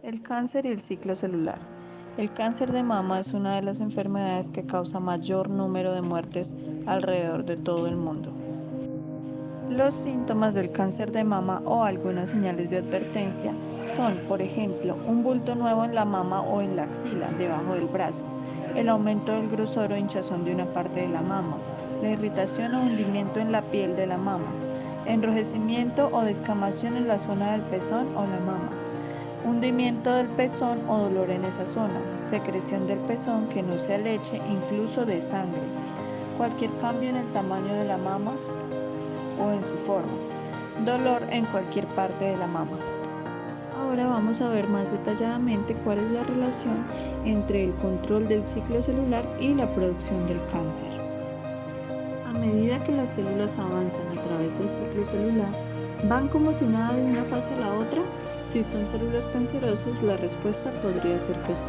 El cáncer y el ciclo celular. El cáncer de mama es una de las enfermedades que causa mayor número de muertes alrededor de todo el mundo. Los síntomas del cáncer de mama o algunas señales de advertencia son, por ejemplo, un bulto nuevo en la mama o en la axila, debajo del brazo, el aumento del grosor o hinchazón de una parte de la mama, la irritación o hundimiento en la piel de la mama, enrojecimiento o descamación en la zona del pezón o la mama, hundimiento del pezón o dolor en esa zona, secreción del pezón que no sea leche, incluso de sangre, cualquier cambio en el tamaño de la mama o en su forma, dolor en cualquier parte de la mama. Ahora vamos a ver más detalladamente cuál es la relación entre el control del ciclo celular y la producción del cáncer. A medida que las células avanzan a través del ciclo celular, ¿van como si nada de una fase a la otra? Si son células cancerosas, la respuesta podría ser que sí.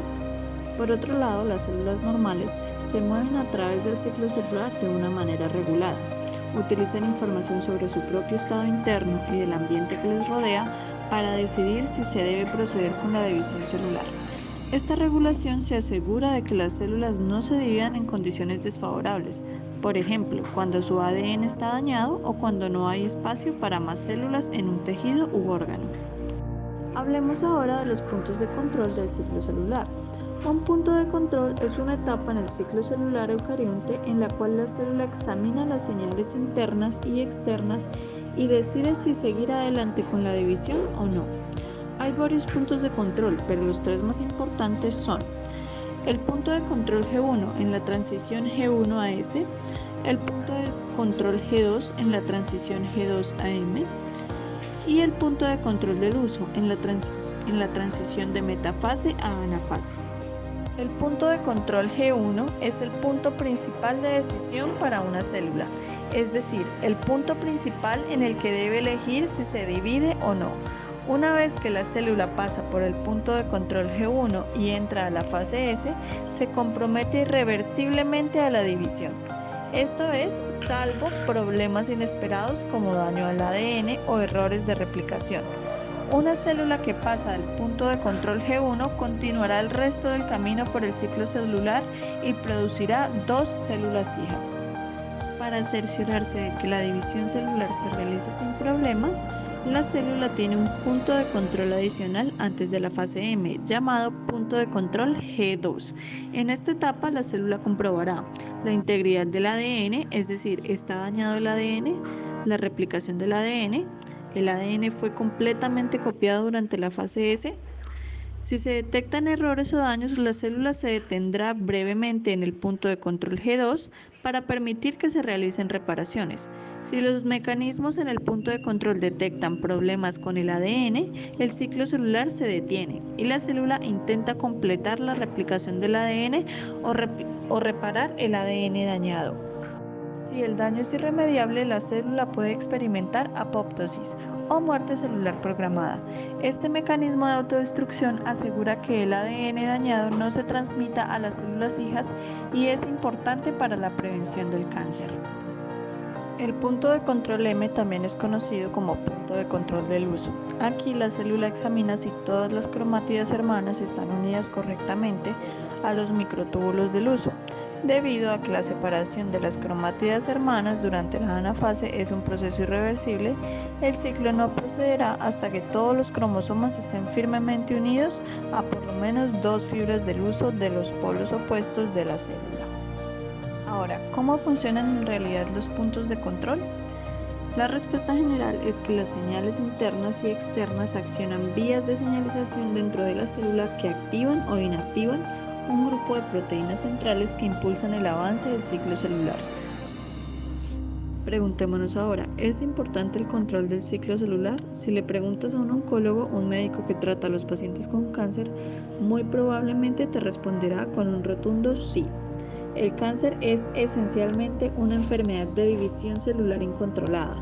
Por otro lado, las células normales se mueven a través del ciclo celular de una manera regulada. Utilizan información sobre su propio estado interno y del ambiente que les rodea para decidir si se debe proceder con la división celular. Esta regulación se asegura de que las células no se dividan en condiciones desfavorables, por ejemplo, cuando su ADN está dañado o cuando no hay espacio para más células en un tejido u órgano. Hablemos ahora de los puntos de control del ciclo celular. Un punto de control es una etapa en el ciclo celular eucarionte en la cual la célula examina las señales internas y externas y decide si seguir adelante con la división o no. Hay varios puntos de control, pero los tres más importantes son el punto de control G1 en la transición G1 a S, el punto de control G2 en la transición G2 a M, y el punto de control del uso en la transición de metafase a anafase. El punto de control G1 es el punto principal de decisión para una célula, es decir, el punto principal en el que debe elegir si se divide o no. Una vez que la célula pasa por el punto de control G1 y entra a la fase S, se compromete irreversiblemente a la división. Esto es, salvo problemas inesperados como daño al ADN o errores de replicación. Una célula que pasa del punto de control G1 continuará el resto del camino por el ciclo celular y producirá dos células hijas. Para cerciorarse de que la división celular se realice sin problemas, la célula tiene un punto de control adicional antes de la fase M, llamado punto de control G2. En esta etapa, la célula comprobará la integridad del ADN, es decir, está dañado el ADN, la replicación del ADN, el ADN fue completamente copiado durante la fase S. Si se detectan errores o daños, la célula se detendrá brevemente en el punto de control G2 para permitir que se realicen reparaciones. Si los mecanismos en el punto de control detectan problemas con el ADN, el ciclo celular se detiene y la célula intenta completar la replicación del ADN o reparar el ADN dañado. Si el daño es irremediable, la célula puede experimentar apoptosis o muerte celular programada. Este mecanismo de autodestrucción asegura que el ADN dañado no se transmita a las células hijas y es importante para la prevención del cáncer. El punto de control M también es conocido como punto de control del uso. Aquí la célula examina si todas las cromátidas hermanas están unidas correctamente a los microtúbulos del uso. Debido a que la separación de las cromátidas hermanas durante la anafase es un proceso irreversible, el ciclo no procederá hasta que todos los cromosomas estén firmemente unidos a por lo menos dos fibras del uso de los polos opuestos de la célula. Ahora, ¿cómo funcionan en realidad los puntos de control? La respuesta general es que las señales internas y externas accionan vías de señalización dentro de la célula que activan o inactivan un grupo de proteínas centrales que impulsan el avance del ciclo celular. Preguntémonos ahora, ¿es importante el control del ciclo celular? Si le preguntas a un oncólogo, un médico que trata a los pacientes con cáncer, muy probablemente te responderá con un rotundo sí. El cáncer es esencialmente una enfermedad de división celular incontrolada.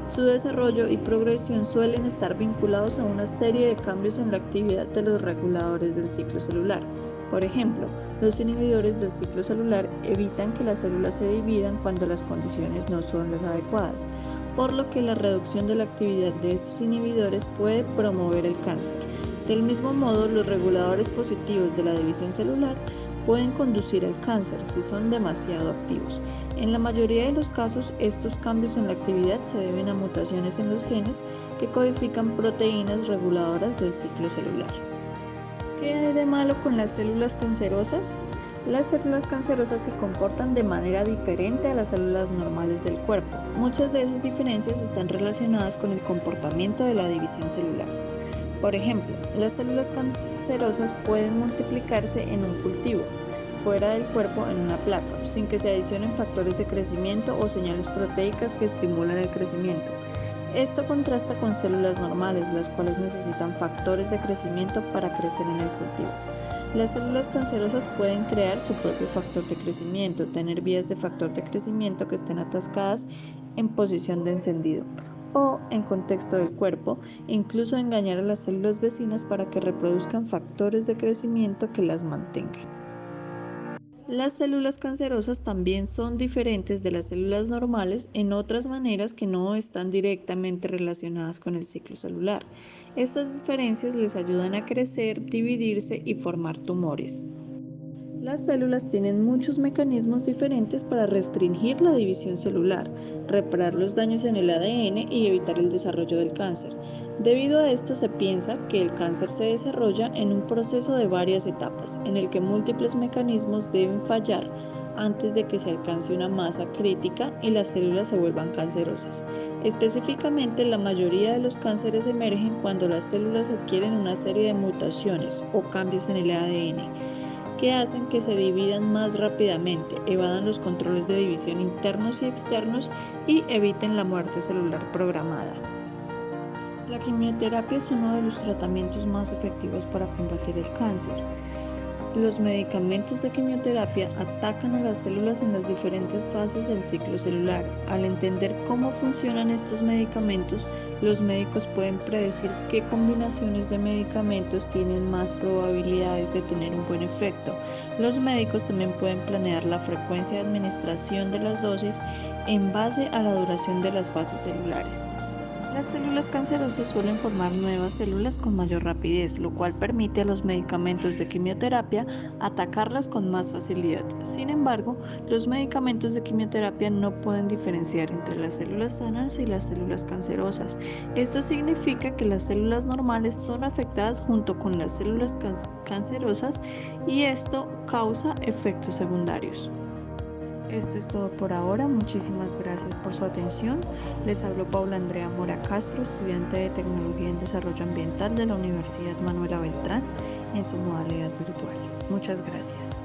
Su desarrollo y progresión suelen estar vinculados a una serie de cambios en la actividad de los reguladores del ciclo celular. Por ejemplo, los inhibidores del ciclo celular evitan que las células se dividan cuando las condiciones no son las adecuadas, por lo que la reducción de la actividad de estos inhibidores puede promover el cáncer. Del mismo modo, los reguladores positivos de la división celular pueden conducir al cáncer si son demasiado activos. En la mayoría de los casos, estos cambios en la actividad se deben a mutaciones en los genes que codifican proteínas reguladoras del ciclo celular. ¿Qué hay de malo con las células cancerosas? Las células cancerosas se comportan de manera diferente a las células normales del cuerpo. Muchas de esas diferencias están relacionadas con el comportamiento de la división celular. Por ejemplo, las células cancerosas pueden multiplicarse en un cultivo, fuera del cuerpo en una placa, sin que se adicionen factores de crecimiento o señales proteicas que estimulan el crecimiento. Esto contrasta con células normales, las cuales necesitan factores de crecimiento para crecer en el cultivo. Las células cancerosas pueden crear su propio factor de crecimiento, tener vías de factor de crecimiento que estén atascadas en posición de encendido o en contexto del cuerpo, e incluso engañar a las células vecinas para que reproduzcan factores de crecimiento que las mantengan. Las células cancerosas también son diferentes de las células normales en otras maneras que no están directamente relacionadas con el ciclo celular. Estas diferencias les ayudan a crecer, dividirse y formar tumores. Las células tienen muchos mecanismos diferentes para restringir la división celular, reparar los daños en el ADN y evitar el desarrollo del cáncer. Debido a esto se piensa que el cáncer se desarrolla en un proceso de varias etapas, en el que múltiples mecanismos deben fallar antes de que se alcance una masa crítica y las células se vuelvan cancerosas. Específicamente, la mayoría de los cánceres emergen cuando las células adquieren una serie de mutaciones o cambios en el ADN que hacen que se dividan más rápidamente, evadan los controles de división internos y externos y eviten la muerte celular programada. La quimioterapia es uno de los tratamientos más efectivos para combatir el cáncer. Los medicamentos de quimioterapia atacan a las células en las diferentes fases del ciclo celular. Al entender cómo funcionan estos medicamentos, los médicos pueden predecir qué combinaciones de medicamentos tienen más probabilidades de tener un buen efecto. Los médicos también pueden planear la frecuencia de administración de las dosis en base a la duración de las fases celulares. Las células cancerosas suelen formar nuevas células con mayor rapidez, lo cual permite a los medicamentos de quimioterapia atacarlas con más facilidad. Sin embargo, los medicamentos de quimioterapia no pueden diferenciar entre las células sanas y las células cancerosas. Esto significa que las células normales son afectadas junto con las células cancerosas y esto causa efectos secundarios. Esto es todo por ahora, muchísimas gracias por su atención. Les habló Paula Andrea Mora Castro, estudiante de Tecnología en Desarrollo Ambiental de la Universidad Manuela Beltrán, en su modalidad virtual. Muchas gracias.